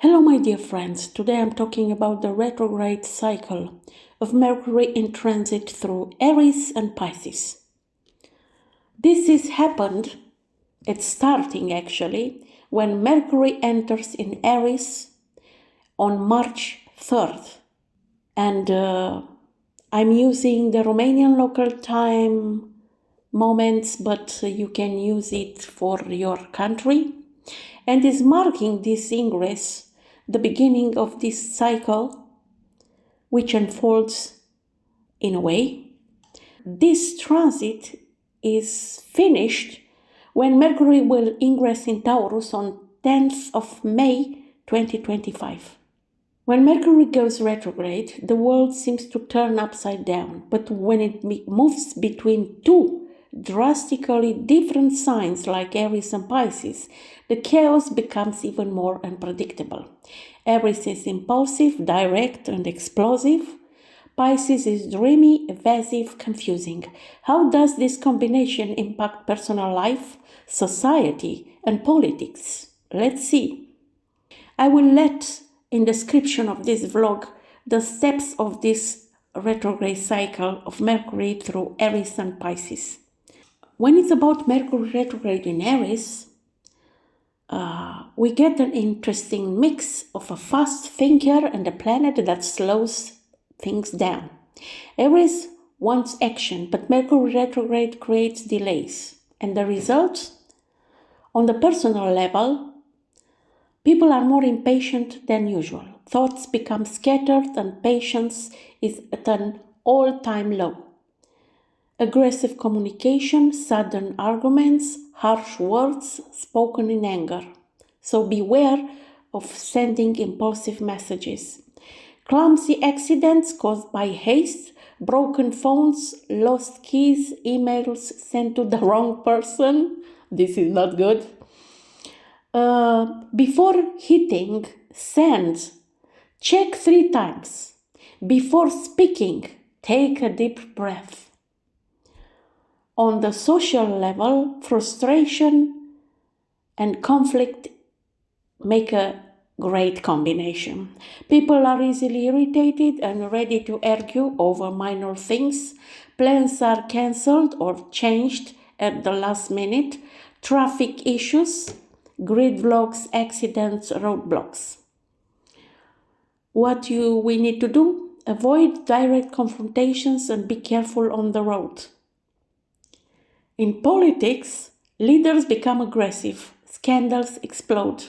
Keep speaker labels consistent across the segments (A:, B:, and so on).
A: Hello my dear friends, today I'm talking about the retrograde cycle of Mercury in transit through Aries and Pisces. It's starting actually, when Mercury enters in Aries on March 3rd. And I'm using the Romanian local time moments, but you can use it for your country. And is marking this ingress the beginning of this cycle, which unfolds in a way. This transit is finished when Mercury will ingress in Taurus on 10th of May 2025. When Mercury goes retrograde, the world seems to turn upside down, but when it moves between two drastically different signs like Aries and Pisces, the chaos becomes even more unpredictable. Aries is impulsive, direct, and explosive. Pisces is dreamy, evasive, confusing. How does this combination impact personal life, society, and politics? Let's see. I will let in the description of this vlog the steps of this retrograde cycle of Mercury through Aries and Pisces. When it's about Mercury retrograde in Aries, we get an interesting mix of a fast thinker and a planet that slows things down. Aries wants action, but Mercury retrograde creates delays. And the result? On the personal level, people are more impatient than usual. Thoughts become scattered and patience is at an all-time low. Aggressive communication, sudden arguments, harsh words spoken in anger. So beware of sending impulsive messages. Clumsy accidents caused by haste, broken phones, lost keys, emails sent to the wrong person. This is not good. Before hitting send, check 3 times. Before speaking, take a deep breath. On the social level, frustration and conflict make a great combination. People are easily irritated and ready to argue over minor things. Plans are cancelled or changed at the last minute. Traffic issues, gridlocks, accidents, roadblocks. What we need to do? Avoid direct confrontations and be careful on the road. In politics, leaders become aggressive, scandals explode.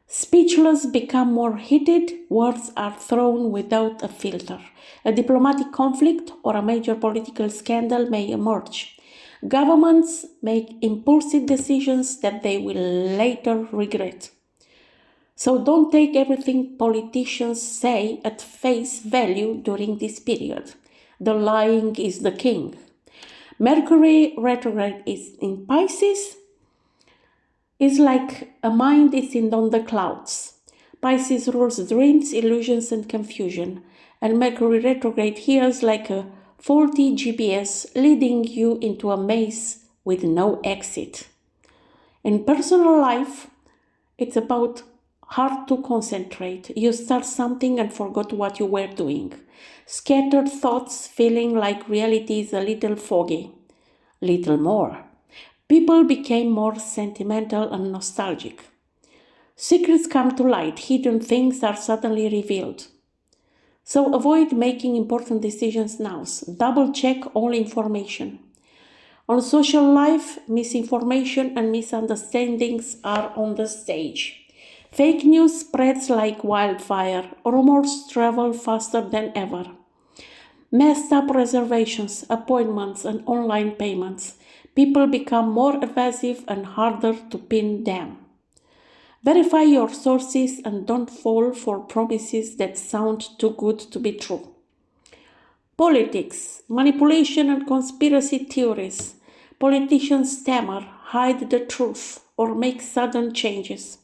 A: Speechless become more heated, words are thrown without a filter. A diplomatic conflict or a major political scandal may emerge. Governments make impulsive decisions that they will later regret. So don't take everything politicians say at face value during this period. The lying is the king. Mercury retrograde is in Pisces. Is like a mind is on the clouds. Pisces rules dreams, illusions, and confusion. And Mercury retrograde here is like a faulty GPS leading you into a maze with no exit. In personal life, it's about hard to concentrate. You start something and forgot what you were doing. Scattered thoughts, feeling like reality is a little foggy. Little more. People became more sentimental and nostalgic. Secrets come to light. Hidden things are suddenly revealed. So avoid making important decisions now. Double check all information. On social life, misinformation and misunderstandings are on the stage. Fake news spreads like wildfire. Rumors travel faster than ever. Messed up reservations, appointments, and online payments. People become more evasive and harder to pin down. Verify your sources and don't fall for promises that sound too good to be true. Politics, manipulation and conspiracy theories. Politicians stammer, hide the truth, or make sudden changes.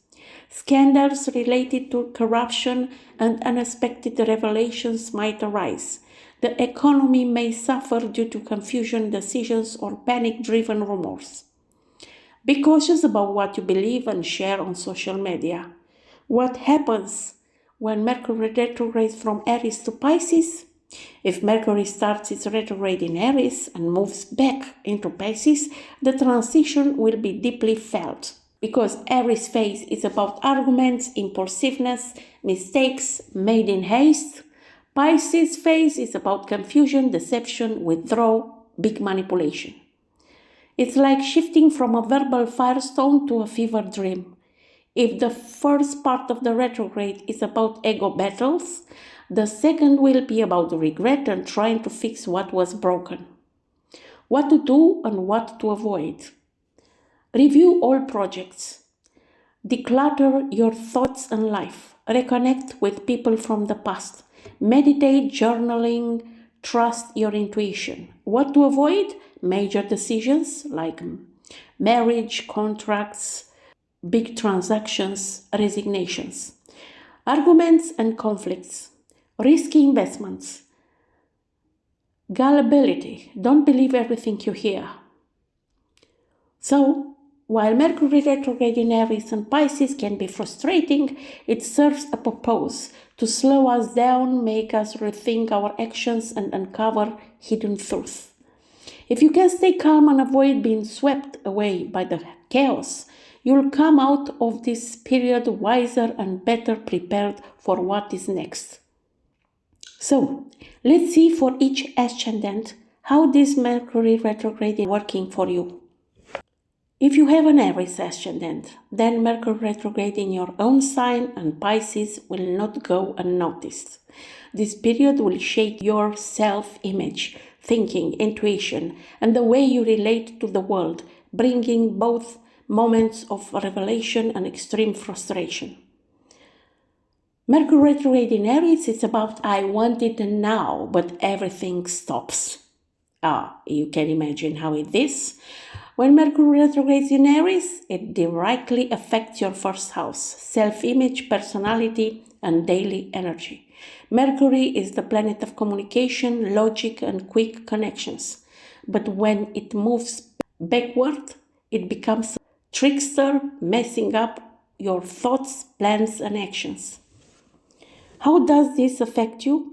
A: Scandals related to corruption and unexpected revelations might arise. The economy may suffer due to confusion, decisions, or panic-driven rumors. Be cautious about what you believe and share on social media. What happens when Mercury retrogrades from Aries to Pisces? If Mercury starts its retrograde in Aries and moves back into Pisces, the transition will be deeply felt. Because Aries phase is about arguments, impulsiveness, mistakes made in haste. Pisces phase is about confusion, deception, withdrawal, big manipulation. It's like shifting from a verbal firestone to a fever dream. If the first part of the retrograde is about ego battles, the second will be about regret and trying to fix what was broken. What to do and what to avoid. Review all projects. Declutter your thoughts and life. Reconnect with people from the past. Meditate, journaling, trust your intuition. What to avoid? Major decisions like marriage, contracts, big transactions, resignations. Arguments and conflicts. Risky investments. Gullibility. Don't believe everything you hear. So, while Mercury retrograde in Aries and Pisces can be frustrating, it serves a purpose to slow us down, make us rethink our actions, and uncover hidden truths. If you can stay calm and avoid being swept away by the chaos, you'll come out of this period wiser and better prepared for what is next. So, let's see for each ascendant how this Mercury retrograde is working for you. If you have an Aries ascendant, then Mercury retrograde in your own sign and Pisces will not go unnoticed. This period will shape your self-image, thinking, intuition, and the way you relate to the world, bringing both moments of revelation and extreme frustration. Mercury retrograde in Aries is about I want it now, but everything stops. You can imagine how it is. When Mercury retrogrades in Aries, it directly affects your first house, self-image, personality, and daily energy. Mercury is the planet of communication, logic, and quick connections. But when it moves backward, it becomes a trickster, messing up your thoughts, plans, and actions. How does this affect you?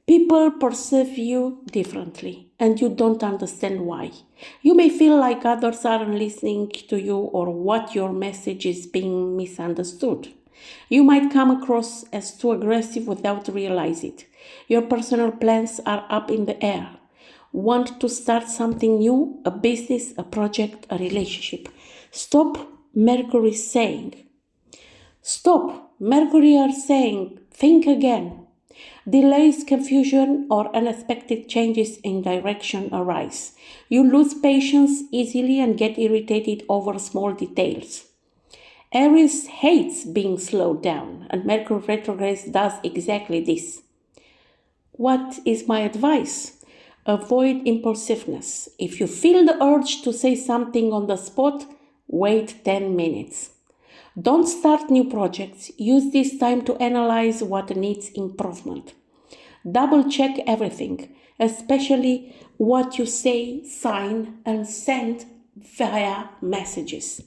A: People perceive you differently, and you don't understand why. You may feel like others aren't listening to you or what your message is being misunderstood. You might come across as too aggressive without realizing it. Your personal plans are up in the air. Want to start something new, a business, a project, a relationship. Stop, Mercury saying. Stop, Mercury are saying, think again. Delays, confusion, or unexpected changes in direction arise. You lose patience easily and get irritated over small details. Aries hates being slowed down, and Mercury retrograde does exactly this. What is my advice? Avoid impulsiveness. If you feel the urge to say something on the spot, wait 10 minutes. Don't start new projects. Use this time to analyze what needs improvement. Double check everything, especially what you say, sign, and send via messages.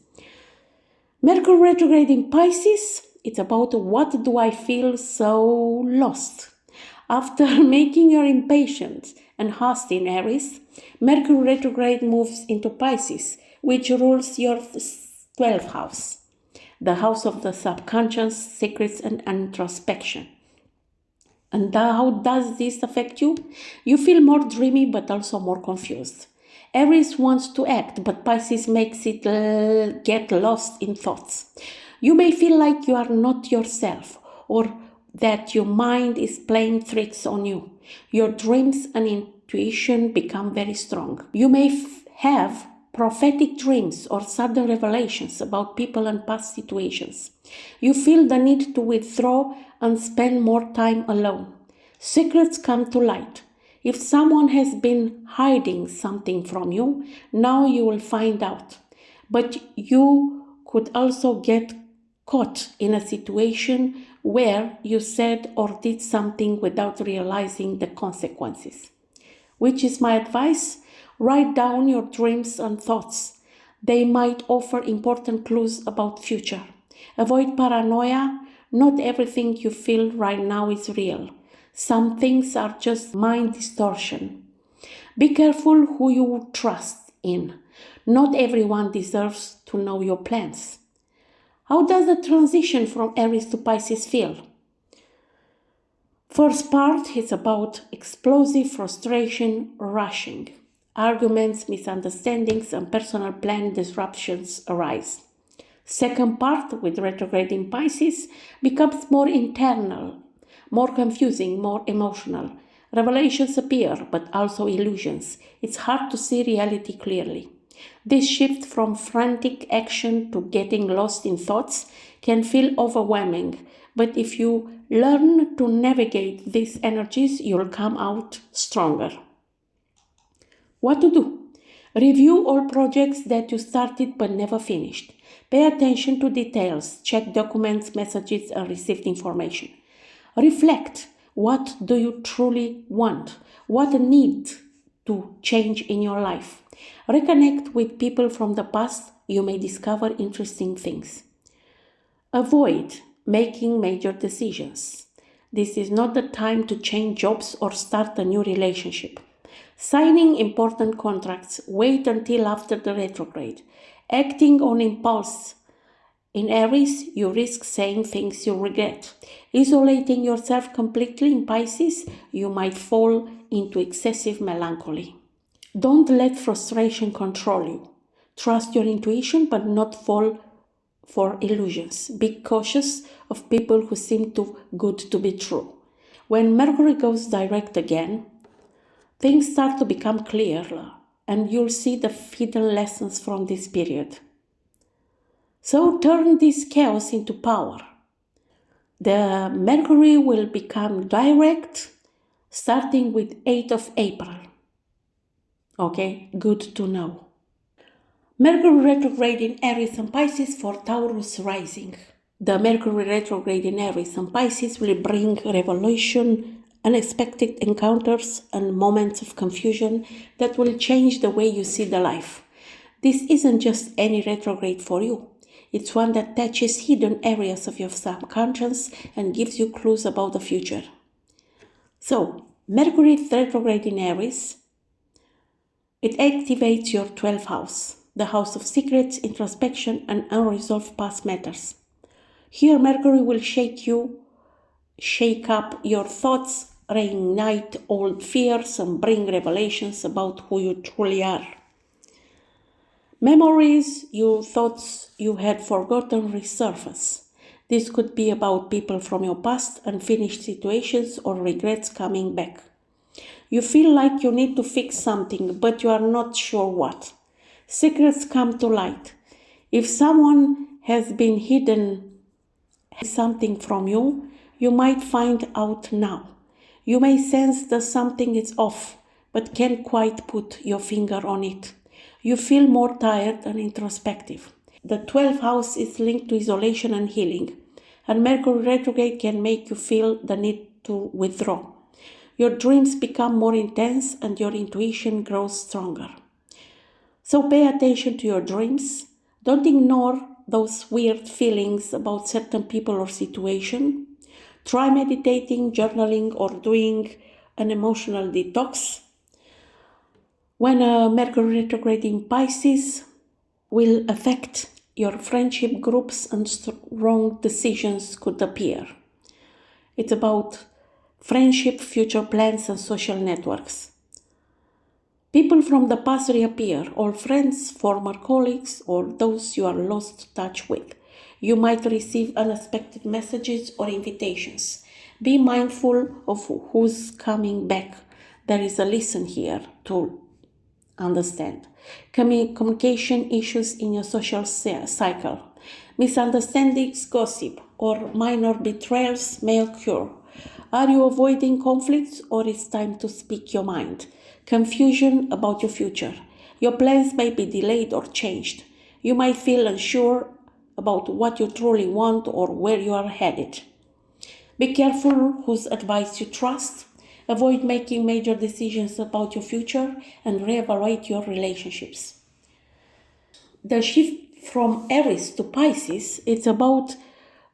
A: Mercury retrograde in Pisces, it's about what do I feel so lost. After making you impatient and hasty in Aries, Mercury retrograde moves into Pisces, which rules your 12th house. The house of the subconscious, secrets, and introspection. And how does this affect you? You feel more dreamy but also more confused. Aries wants to act, but Pisces makes it get lost in thoughts. You may feel like you are not yourself or that your mind is playing tricks on you. Your dreams and intuition become very strong. You may have prophetic dreams or sudden revelations about people and past situations. You feel the need to withdraw and spend more time alone. Secrets come to light. If someone has been hiding something from you, now you will find out. But you could also get caught in a situation where you said or did something without realizing the consequences. Which is my advice? Write down your dreams and thoughts. They might offer important clues about future. Avoid paranoia. Not everything you feel right now is real. Some things are just mind distortion. Be careful who you trust in. Not everyone deserves to know your plans. How does the transition from Aries to Pisces feel? First part is about explosive frustration, rushing. Arguments, misunderstandings, and personal plan disruptions arise. Second part, with retrograde in Pisces, becomes more internal, more confusing, more emotional. Revelations appear, but also illusions. It's hard to see reality clearly. This shift from frantic action to getting lost in thoughts can feel overwhelming, but if you learn to navigate these energies, you'll come out stronger. What to do? Review all projects that you started but never finished. Pay attention to details, check documents, messages, and received information. Reflect. What do you truly want? What need to change in your life? Reconnect with people from the past. You may discover interesting things. Avoid making major decisions. This is not the time to change jobs or start a new relationship. Signing important contracts, wait until after the retrograde. Acting on impulse. In Aries, you risk saying things you regret. Isolating yourself completely in Pisces, you might fall into excessive melancholy. Don't let frustration control you. Trust your intuition, but not fall for illusions. Be cautious of people who seem too good to be true. When Mercury goes direct again, things start to become clearer, and you'll see the hidden lessons from this period. So turn this chaos into power. The Mercury will become direct starting with 8th of April. Okay, good to know. Mercury retrograde in Aries and Pisces for Taurus rising. The Mercury retrograde in Aries and Pisces will bring revelation, unexpected encounters, and moments of confusion that will change the way you see the life. This isn't just any retrograde for you. It's one that touches hidden areas of your subconscious and gives you clues about the future. So, Mercury retrograde in Aries, it activates your 12th house, the house of secrets, introspection, and unresolved past matters. Here, Mercury will shake up your thoughts, reignite old fears, and bring revelations about who you truly are. Memories you thought you had forgotten resurface. This could be about people from your past, unfinished situations, or regrets coming back. You feel like you need to fix something, but you are not sure what. Secrets come to light. If someone has been hidden something from you, you might find out now. You may sense that something is off, but can't quite put your finger on it. You feel more tired and introspective. The 12th house is linked to isolation and healing, and Mercury retrograde can make you feel the need to withdraw. Your dreams become more intense and your intuition grows stronger. So pay attention to your dreams. Don't ignore those weird feelings about certain people or situation. Try meditating, journaling, or doing an emotional detox. When Mercury retrograde in Pisces will affect your friendship groups and wrong decisions could appear. It's about friendship, future plans, and social networks. People from the past reappear, old friends, former colleagues, or those you are lost touch with. You might receive unexpected messages or invitations. Be mindful of who's coming back. There is a lesson here to understand. Communication issues in your social cycle. Misunderstandings, gossip, or minor betrayals may occur. Are you avoiding conflicts, or it's time to speak your mind? Confusion about your future. Your plans may be delayed or changed. You might feel unsure about what you truly want or where you are headed. Be careful whose advice you trust. Avoid making major decisions about your future and reevaluate your relationships. The shift from Aries to Pisces, it's about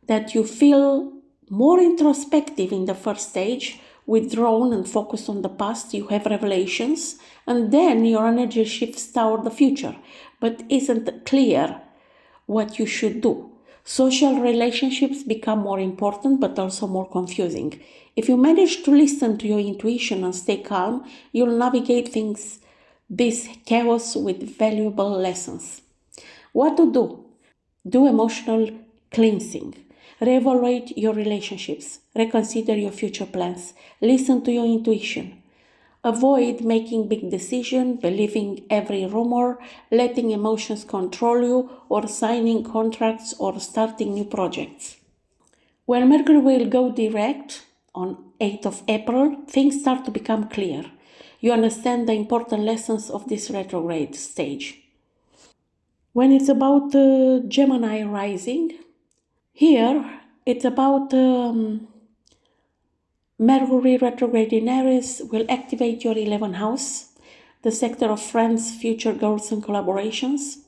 A: that you feel more introspective in the first stage, withdrawn and focused on the past. You have revelations, and then your energy shifts toward the future, but isn't clear what you should do. Social relationships become more important, but also more confusing. If you manage to listen to your intuition and stay calm, you'll navigate this chaos with valuable lessons. What to do? Do emotional cleansing. Reevaluate your relationships. Reconsider your future plans. Listen to your intuition. Avoid making big decisions, believing every rumor, letting emotions control you, or signing contracts or starting new projects. When Mercury will go direct on 8th of April, things start to become clear. You understand the important lessons of this retrograde stage. When it's about Gemini rising, here it's about Mercury retrograde in Aries will activate your 11th house, the sector of friends, future goals, and collaborations.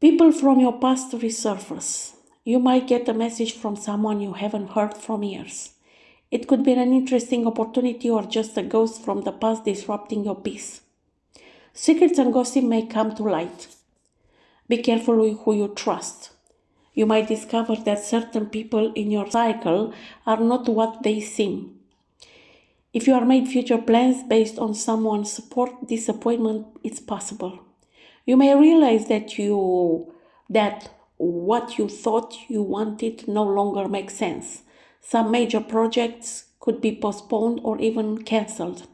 A: People from your past resurface. You might get a message from someone you haven't heard from years. It could be an interesting opportunity or just a ghost from the past disrupting your peace. Secrets and gossip may come to light. Be careful with who you trust. You might discover that certain people in your cycle are not what they seem. If you are made future plans based on someone's support, disappointment is possible. You may realize that what you thought you wanted no longer makes sense. Some major projects could be postponed or even cancelled.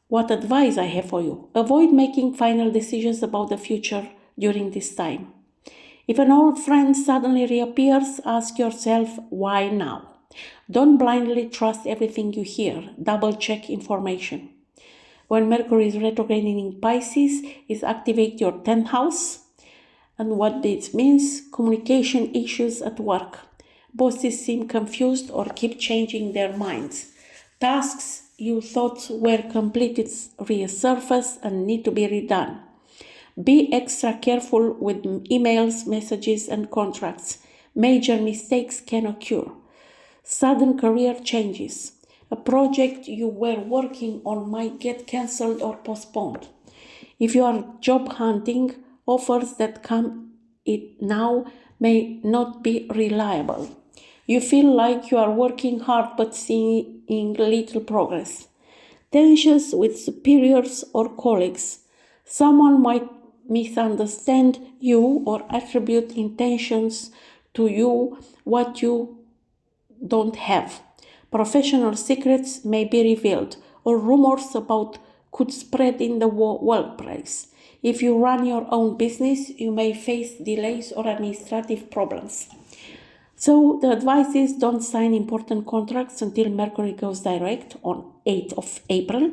A: What advice I have for you? Avoid making final decisions about the future during this time. If an old friend suddenly reappears, ask yourself, why now? Don't blindly trust everything you hear. Double-check information. When Mercury is retrograding in Pisces, it activates your 10th house. And what this means, communication issues at work. Bosses seem confused or keep changing their minds. Tasks you thought were completed resurface and need to be redone. Be extra careful with emails, messages, and contracts. Major mistakes can occur. Sudden career changes. A project you were working on might get cancelled or postponed. If you are job hunting, offers that come now may not be reliable. You feel like you are working hard but seeing little progress. Tensions with superiors or colleagues. Someone might misunderstand you or attribute intentions to you what you don't have. Professional secrets may be revealed, or rumors about could spread in the workplace. If you run your own business, you may face delays or administrative problems. So the advice is don't sign important contracts until Mercury goes direct on 8th of April.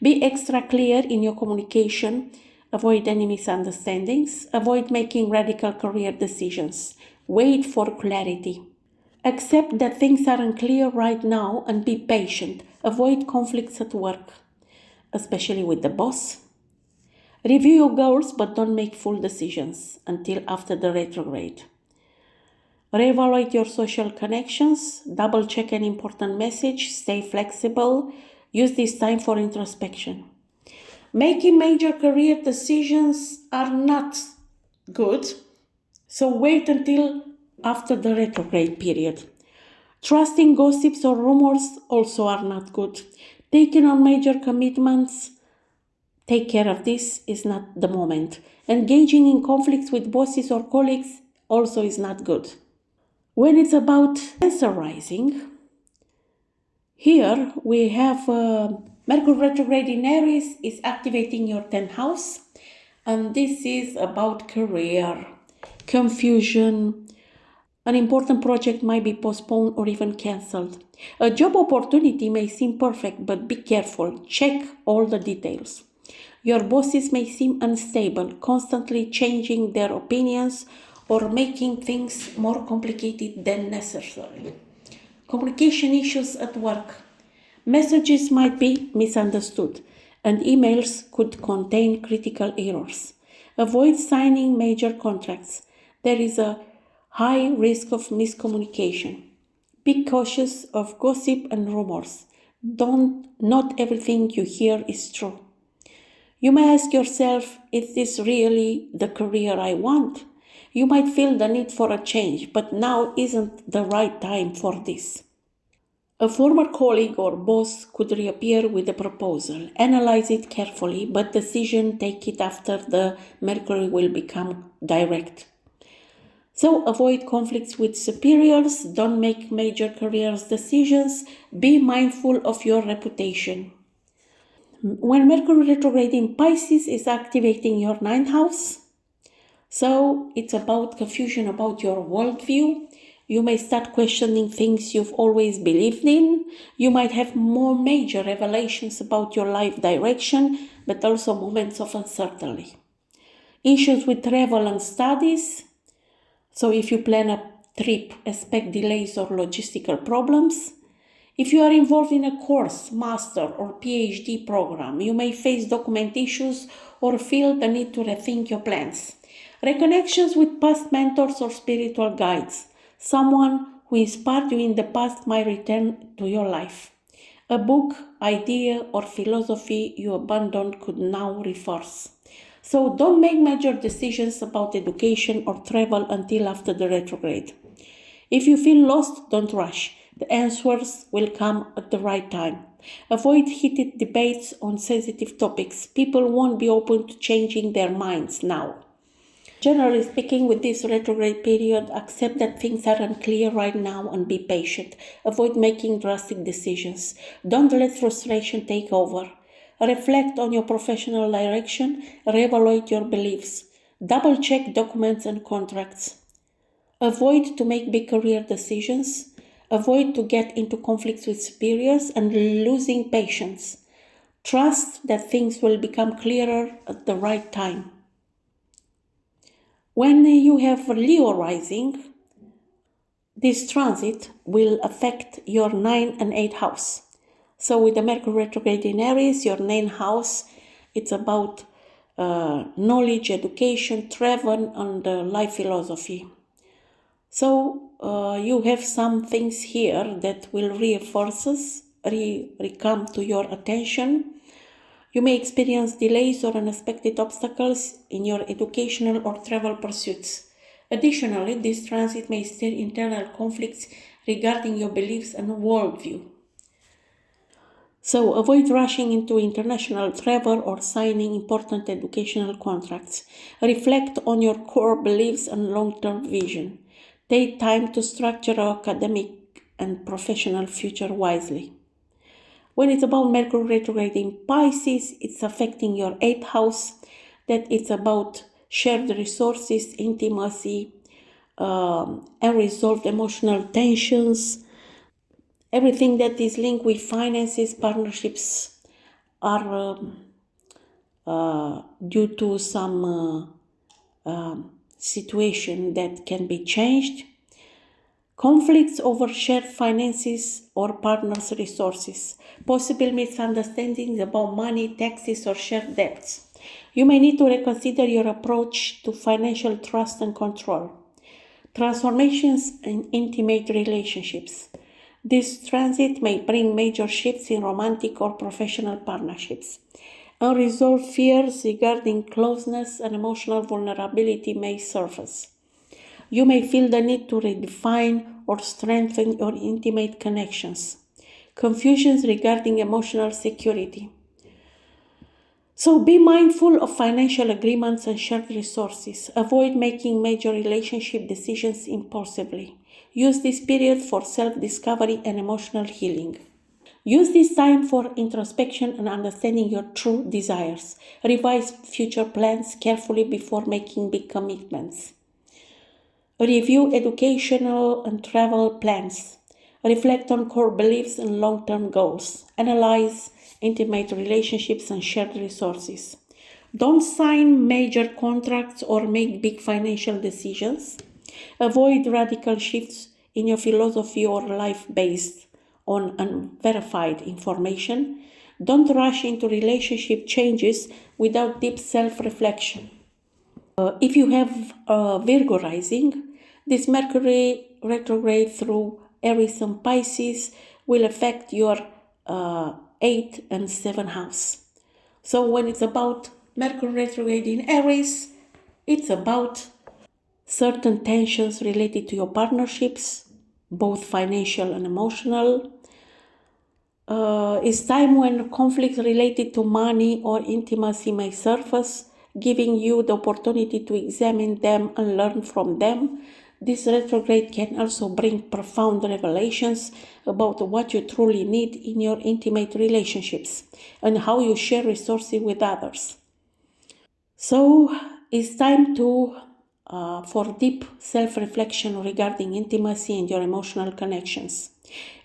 A: Be extra clear in your communication. Avoid any misunderstandings. Avoid making radical career decisions. Wait for clarity. Accept that things are unclear right now and be patient. Avoid conflicts at work, especially with the boss. Review your goals but don't make full decisions until after the retrograde. Reevaluate your social connections, double-check an important message, stay flexible, use this time for introspection. Making major career decisions are not good, so wait until after the retrograde period. Trusting gossips or rumors also are not good. Taking on major commitments, take care of this, is not the moment. Engaging in conflicts with bosses or colleagues also is not good. When it's about Cancer rising, here we have Mercury retrograde in Aries is activating your 10th house, and this is about career, confusion. An important project might be postponed or even cancelled. A job opportunity may seem perfect, but be careful. Check all the details. Your bosses may seem unstable, constantly changing their opinions or making things more complicated than necessary. Communication issues at work. Messages might be misunderstood, and emails could contain critical errors. Avoid signing major contracts. There is a high risk of miscommunication. Be cautious of gossip and rumors. Not everything you hear is true. You may ask yourself, is this really the career I want? You might feel the need for a change, but now isn't the right time for this. A former colleague or boss could reappear with a proposal. Analyze it carefully, but decision take it after the Mercury will become direct. So avoid conflicts with superiors, don't make major career decisions, be mindful of your reputation. When Mercury retrograde in Pisces is activating your ninth house, so it's about confusion about your worldview. You may start questioning things you've always believed in. You might have more major revelations about your life direction, but also moments of uncertainty. Issues with travel and studies. So if you plan a trip, expect delays or logistical problems. If you are involved in a course, master or PhD program, you may face document issues or feel the need to rethink your plans. Reconnections with past mentors or spiritual guides. Someone who inspired you in the past might return to your life. A book, idea, or philosophy you abandoned could now reverse. So don't make major decisions about education or travel until after the retrograde. If you feel lost, don't rush. The answers will come at the right time. Avoid heated debates on sensitive topics. People won't be open to changing their minds now. Generally speaking, with this retrograde period, accept that things are unclear right now and be patient. Avoid making drastic decisions. Don't let frustration take over. Reflect on your professional direction. Reevaluate your beliefs. Double-check documents and contracts. Avoid to make big career decisions. Avoid to get into conflicts with superiors and losing patience. Trust that things will become clearer at the right time. When you have Leo rising, this transit will affect your 9th and 8th house. So with the Mercury retrograde in Aries, your 9th house, it's about knowledge, education, travel, and life philosophy. So you have some things here that will come to your attention. You may experience delays or unexpected obstacles in your educational or travel pursuits. Additionally, this transit may stir internal conflicts regarding your beliefs and worldview. So avoid rushing into international travel or signing important educational contracts. Reflect on your core beliefs and long-term vision. Take time to structure your academic and professional future wisely. When it's about Mercury retrograde in Pisces, it's affecting your 8th house, that it's about shared resources, intimacy, unresolved emotional tensions. Everything that is linked with finances, partnerships are due to some situation that can be changed. Conflicts over shared finances or partners' resources. Possible misunderstandings about money, taxes, or shared debts. You may need to reconsider your approach to financial trust and control. Transformations in intimate relationships. This transit may bring major shifts in romantic or professional partnerships. Unresolved fears regarding closeness and emotional vulnerability may surface. You may feel the need to redefine or strengthen your intimate connections. Confusions regarding emotional security. So be mindful of financial agreements and shared resources. Avoid making major relationship decisions impulsively. Use this period for self-discovery and emotional healing. Use this time for introspection and understanding your true desires. Revise future plans carefully before making big commitments. Review educational and travel plans. Reflect on core beliefs and long-term goals. Analyze intimate relationships and shared resources. Don't sign major contracts or make big financial decisions. Avoid radical shifts in your philosophy or life based on unverified information. Don't rush into relationship changes without deep self-reflection. If you have Virgo rising, This Mercury retrograde through Aries and Pisces will affect your 8th and 7th house. So when it's about Mercury retrograde in Aries, it's about certain tensions related to your partnerships, both financial and emotional. It's time when conflicts related to money or intimacy may surface, giving you the opportunity to examine them and learn from them. This retrograde can also bring profound revelations about what you truly need in your intimate relationships and how you share resources with others. So it's time for deep self-reflection regarding intimacy and your emotional connections.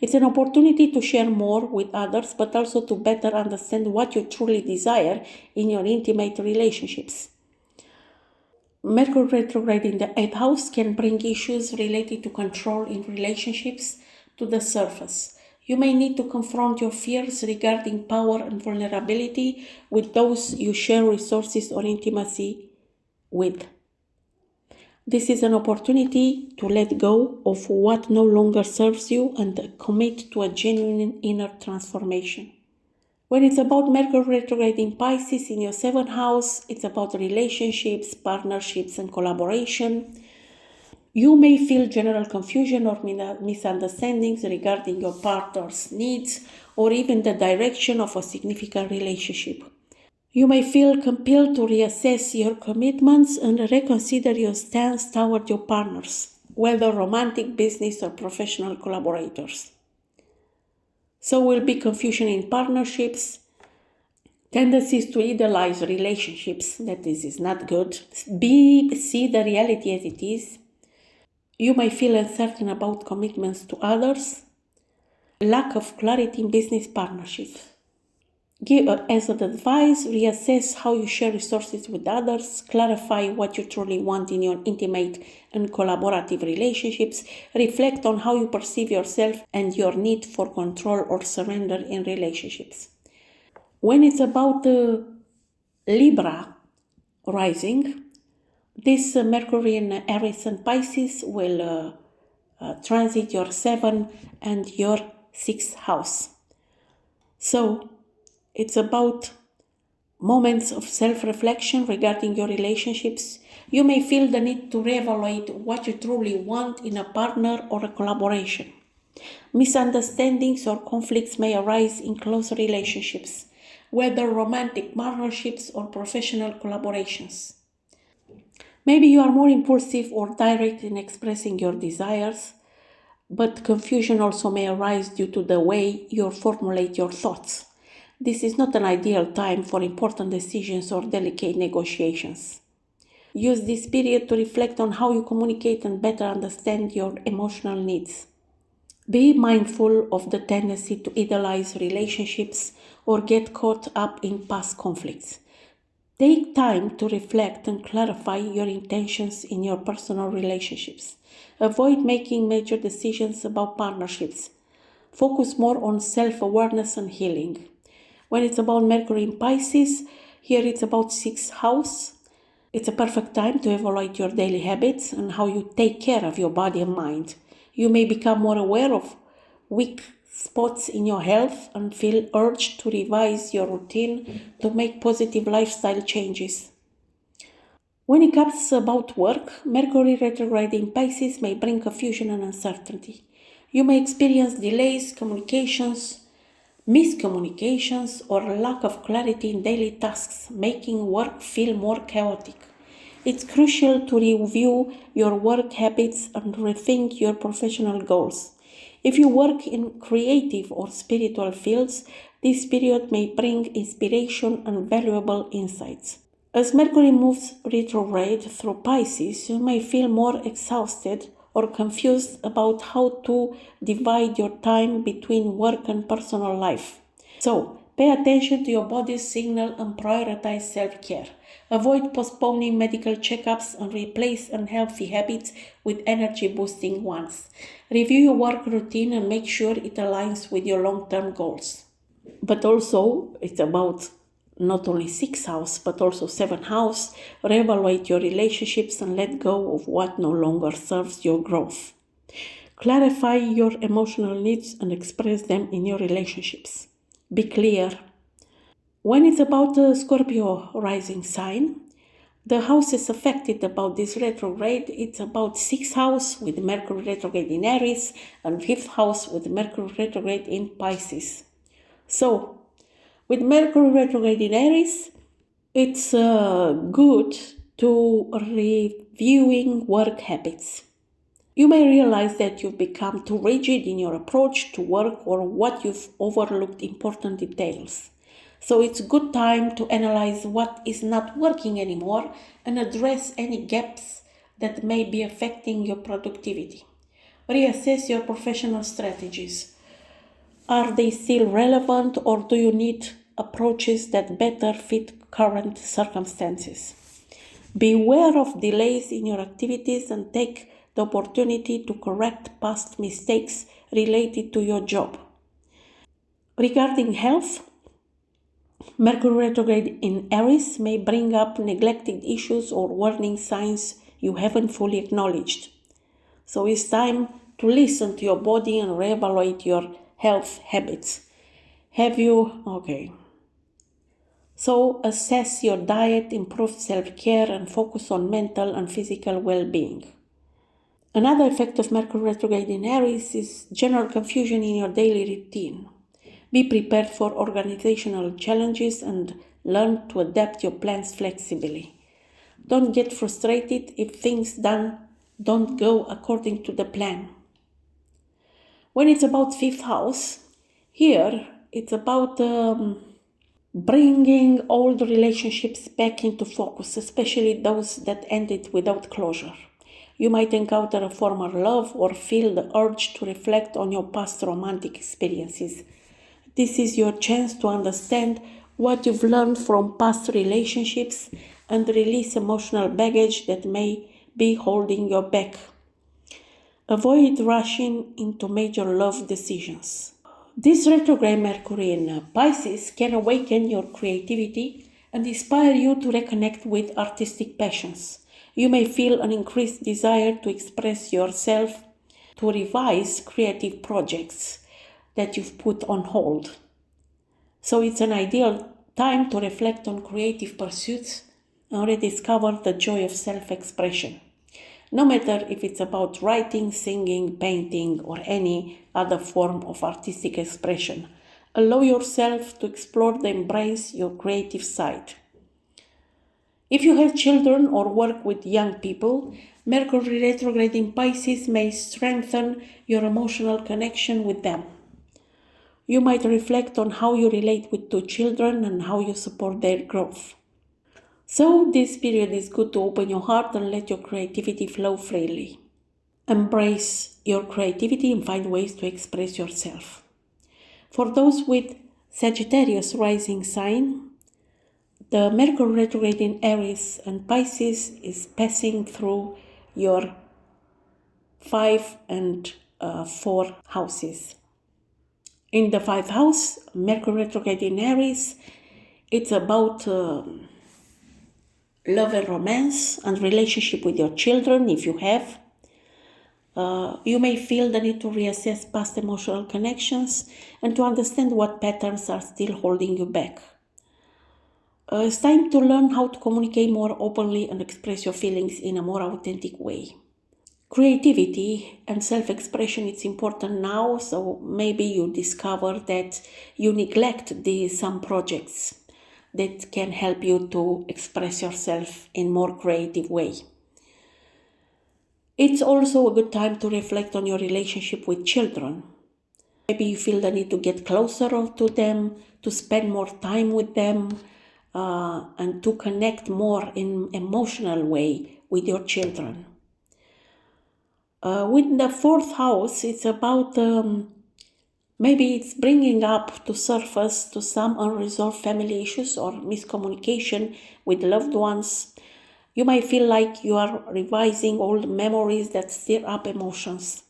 A: It's an opportunity to share more with others, but also to better understand what you truly desire in your intimate relationships. Mercury retrograde in the 8th house can bring issues related to control in relationships to the surface. You may need to confront your fears regarding power and vulnerability with those you share resources or intimacy with. This is an opportunity to let go of what no longer serves you and commit to a genuine inner transformation. When it's about Mercury retrograde in Pisces in your 7th house, it's about relationships, partnerships, and collaboration. You may feel general confusion or misunderstandings regarding your partner's needs or even the direction of a significant relationship. You may feel compelled to reassess your commitments and reconsider your stance toward your partners, whether romantic, business, or professional collaborators. So will be confusion in partnerships, tendencies to idealize relationships, that this is not good. B, see the reality as it is. You may feel uncertain about commitments to others, lack of clarity in business partnerships. Give as an advice, reassess how you share resources with others, clarify what you truly want in your intimate and collaborative relationships, reflect on how you perceive yourself and your need for control or surrender in relationships. When it's about Libra rising, this Mercury in Aries and Pisces will transit your 7th and your 6th house. So it's about moments of self-reflection regarding your relationships. You may feel the need to reevaluate what you truly want in a partner or a collaboration. Misunderstandings or conflicts may arise in close relationships, whether romantic partnerships or professional collaborations. Maybe you are more impulsive or direct in expressing your desires, but confusion also may arise due to the way you formulate your thoughts. This is not an ideal time for important decisions or delicate negotiations. Use this period to reflect on how you communicate and better understand your emotional needs. Be mindful of the tendency to idealize relationships or get caught up in past conflicts. Take time to reflect and clarify your intentions in your personal relationships. Avoid making major decisions about partnerships. Focus more on self-awareness and healing. When it's about Mercury in Pisces, here it's about 6th house. It's a perfect time to evaluate your daily habits and how you take care of your body and mind. You may become more aware of weak spots in your health and feel urged to revise your routine to make positive lifestyle changes. When it comes about work, Mercury retrograde in Pisces may bring confusion and uncertainty. You may experience delays, miscommunications, or lack of clarity in daily tasks, making work feel more chaotic. It's crucial to review your work habits and rethink your professional goals. If you work in creative or spiritual fields, this period may bring inspiration and valuable insights. As Mercury moves retrograde through Pisces, you may feel more exhausted or confused about how to divide your time between work and personal life. So, pay attention to your body's signal and prioritize self-care. Avoid postponing medical checkups and replace unhealthy habits with energy-boosting ones. Review your work routine and make sure it aligns with your long-term goals. But also, it's about not only 6th house, but also 7th house, reevaluate your relationships and let go of what no longer serves your growth. Clarify your emotional needs and express them in your relationships. Be clear. When it's about the Scorpio rising sign, the houses affected about this retrograde, it's about 6th house with Mercury retrograde in Aries and 5th house with Mercury retrograde in Pisces. So, with Mercury retrograde in Aries, it's good to reviewing work habits. You may realize that you've become too rigid in your approach to work or what you've overlooked important details. So it's a good time to analyze what is not working anymore and address any gaps that may be affecting your productivity. Reassess your professional strategies. Are they still relevant, or do you need approaches that better fit current circumstances? Beware of delays in your activities and take the opportunity to correct past mistakes related to your job. Regarding health, Mercury retrograde in Aries may bring up neglected issues or warning signs you haven't fully acknowledged. So it's time to listen to your body and reevaluate your health habits. So assess your diet, improve self-care, and focus on mental and physical well-being. Another effect of Mercury retrograde in Aries is general confusion in your daily routine. Be prepared for organizational challenges and learn to adapt your plans flexibly. Don't get frustrated if things don't go according to the plan. When it's about 5th house, here it's about bringing old relationships back into focus, especially those that ended without closure. You might encounter a former love or feel the urge to reflect on your past romantic experiences. This is your chance to understand what you've learned from past relationships and release emotional baggage that may be holding you back. Avoid rushing into major love decisions. This retrograde Mercury in Pisces can awaken your creativity and inspire you to reconnect with artistic passions. You may feel an increased desire to express yourself, to revise creative projects that you've put on hold. So it's an ideal time to reflect on creative pursuits and rediscover the joy of self-expression. No matter if it's about writing, singing, painting, or any other form of artistic expression, allow yourself to explore and embrace your creative side. If you have children or work with young people, Mercury retrograde in Pisces may strengthen your emotional connection with them. You might reflect on how you relate with two children and how you support their growth. So this period is good to open your heart and let your creativity flow freely. Embrace your creativity and find ways to express yourself. For those with Sagittarius rising sign, the Mercury retrograde in Aries and Pisces is passing through your 5 and 4 houses. In the 5th house, Mercury retrograde in Aries, it's about love and romance and relationship with your children, if you have. You may feel the need to reassess past emotional connections and to understand what patterns are still holding you back. It's time to learn how to communicate more openly and express your feelings in a more authentic way. Creativity and self-expression is important now, so maybe you discover that you neglect some projects that can help you to express yourself in more creative way. It's also a good time to reflect on your relationship with children. Maybe you feel the need to get closer to them, to spend more time with them, and to connect more in emotional way with your children. With the 4th house, it's about maybe it's bringing up to surface to some unresolved family issues or miscommunication with loved ones. You might feel like you are revising old memories that stir up emotions.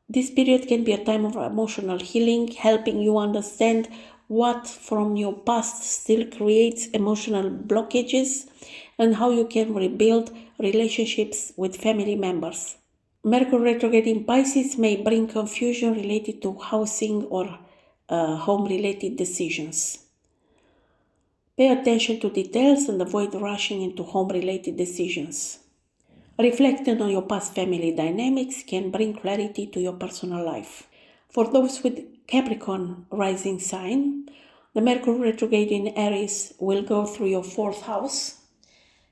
A: This period can be a time of emotional healing, helping you understand what from your past still creates emotional blockages, and how you can rebuild relationships with family members. Mercury retrograde in Pisces may bring confusion related to housing or home-related decisions. Pay attention to details and avoid rushing into home-related decisions. Reflecting on your past family dynamics can bring clarity to your personal life. For those with Capricorn rising sign, the Mercury retrograde in Aries will go through your 4th house,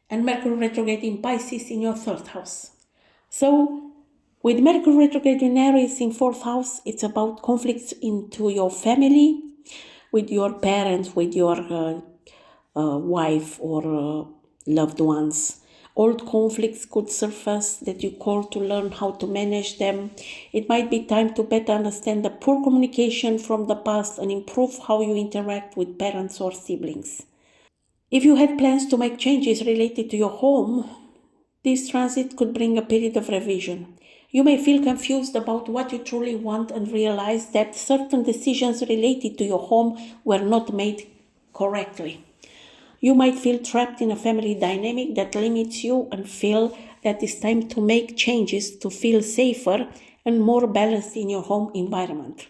A: and Mercury retrograde in Pisces in your 3rd house. So, with Mercury retrograde in Aries in 4th house, it's about conflicts into your family, with your parents, with your wife or loved ones. Old conflicts could surface that you call to learn how to manage them. It might be time to better understand the poor communication from the past and improve how you interact with parents or siblings. If you had plans to make changes related to your home, this transit could bring a period of revision. You may feel confused about what you truly want and realize that certain decisions related to your home were not made correctly. You might feel trapped in a family dynamic that limits you and feel that it's time to make changes to feel safer and more balanced in your home environment.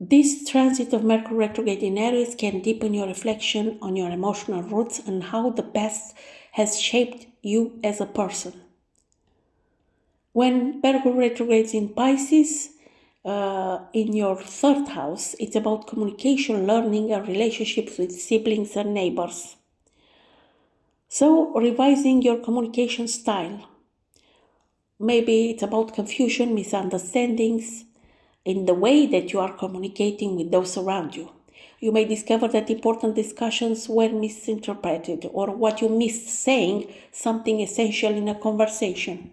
A: This transit of Mercury retrograde in Aries can deepen your reflection on your emotional roots and how the past has shaped you as a person. When Mercury retrogrades in Pisces, in your 3rd house, it's about communication, learning, and relationships with siblings and neighbors. So, revising your communication style. Maybe it's about confusion, misunderstandings in the way that you are communicating with those around you. You may discover that important discussions were misinterpreted, or what you missed saying something essential in a conversation.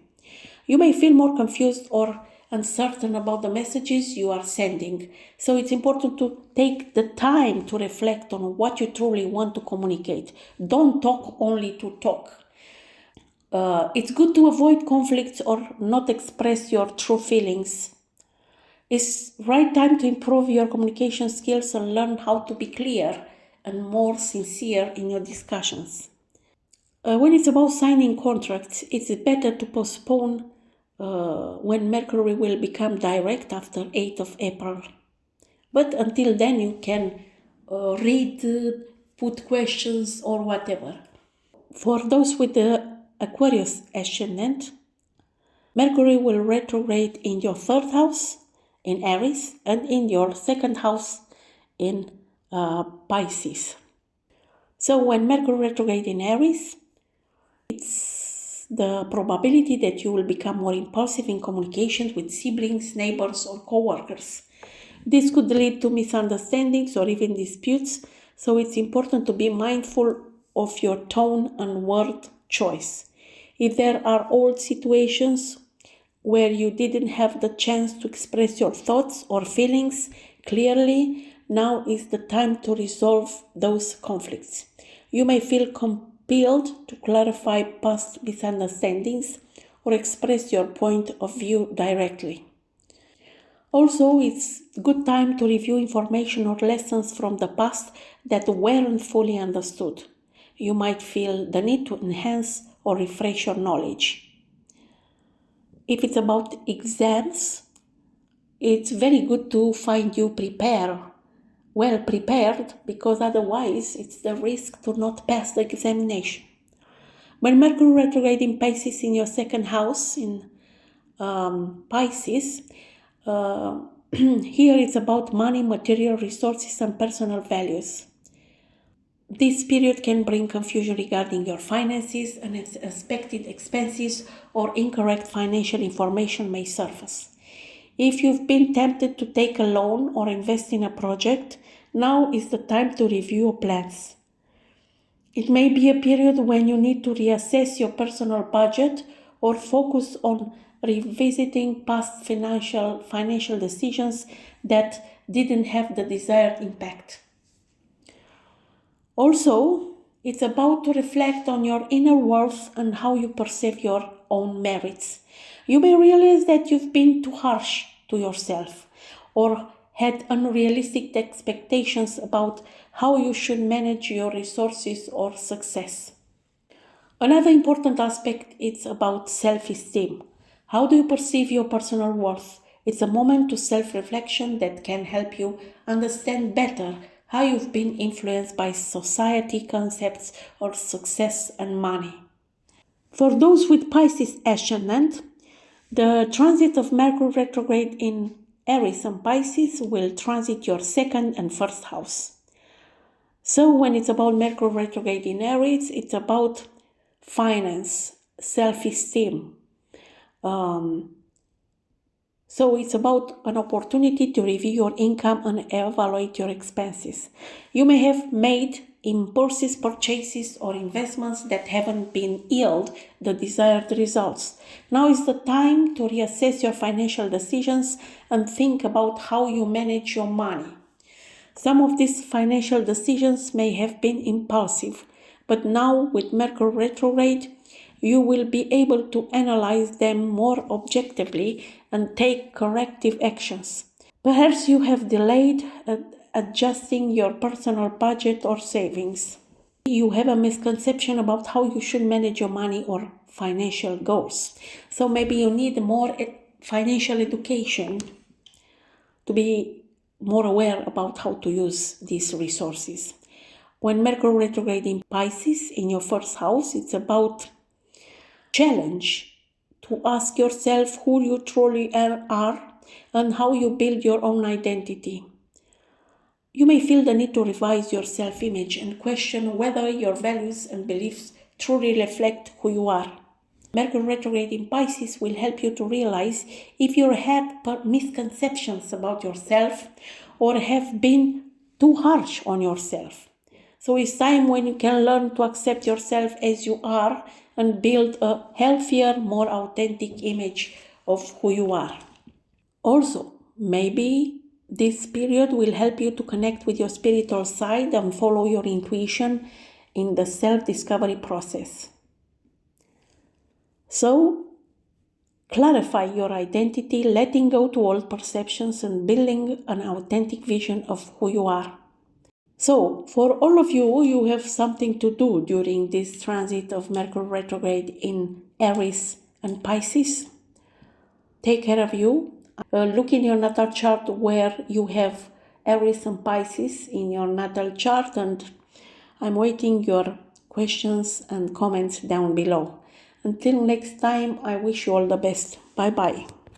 A: You may feel more confused or uncertain about the messages you are sending. So it's important to take the time to reflect on what you truly want to communicate. Don't talk only to talk. It's good to avoid conflicts or not express your true feelings. It's right time to improve your communication skills and learn how to be clear and more sincere in your discussions. When it's about signing contracts, it's better to postpone when Mercury will become direct after 8th of April. But until then, you can read, put questions or whatever. For those with the Aquarius ascendant, Mercury will retrograde in your 3rd house in Aries and in your 2nd house in Pisces. So when Mercury retrograde in Aries, it's the probability that you will become more impulsive in communications with siblings, neighbors, or co-workers. This could lead to misunderstandings or even disputes, so it's important to be mindful of your tone and word choice. If there are old situations where you didn't have the chance to express your thoughts or feelings clearly, now is the time to resolve those conflicts. You may feel compelled to clarify past misunderstandings or express your point of view directly. Also, it's a good time to review information or lessons from the past that weren't fully understood. You might feel the need to enhance or refresh your knowledge. If it's about exams, it's very good to find you well prepared, because otherwise it's the risk to not pass the examination. When Mercury retrograde in Pisces in your 2nd house in Pisces, here it's about money, material resources, and personal values. This period can bring confusion regarding your finances, and unexpected expenses or incorrect financial information may surface. If you've been tempted to take a loan or invest in a project, now is the time to review your plans. It may be a period when you need to reassess your personal budget or focus on revisiting past financial decisions that didn't have the desired impact. Also, it's about to reflect on your inner worth and how you perceive your own merits. You may realize that you've been too harsh to yourself or had unrealistic expectations about how you should manage your resources or success. Another important aspect is about self-esteem. How do you perceive your personal worth? It's a moment to self-reflection that can help you understand better how you've been influenced by society concepts of success and money. For those with Pisces ascendant, the transit of Mercury retrograde in Aries and Pisces will transit your second and first house. So when it's about Mercury retrograde in Aries, it's about finance, self-esteem. So it's about an opportunity to review your income and evaluate your expenses. You may have made impulsive purchases or investments that haven't been yield the desired results. Now is the time to reassess your financial decisions and think about how you manage your money. Some of these financial decisions may have been impulsive, but now with Mercury retrograde, you will be able to analyze them more objectively and take corrective actions. Perhaps you have delayed adjusting your personal budget or savings. You have a misconception about how you should manage your money or financial goals. So maybe you need more financial education to be more aware about how to use these resources. When Mercury retrograde in Pisces in your first house, it's about challenge to ask yourself who you truly are and how you build your own identity. You may feel the need to revise your self-image and question whether your values and beliefs truly reflect who you are. Mercury retrograde in Pisces will help you to realize if you had misconceptions about yourself or have been too harsh on yourself. So it's time when you can learn to accept yourself as you are and build a healthier, more authentic image of who you are. Also, maybe this period will help you to connect with your spiritual side and follow your intuition in the self-discovery process. So, clarify your identity, letting go to old perceptions and building an authentic vision of who you are. So, for all of you, you have something to do during this transit of Mercury retrograde in Aries and Pisces. Take care of you. Look in your natal chart where you have Aries and Pisces in your natal chart, and I'm waiting your questions and comments down below. Until next time, I wish you all the best. Bye-bye.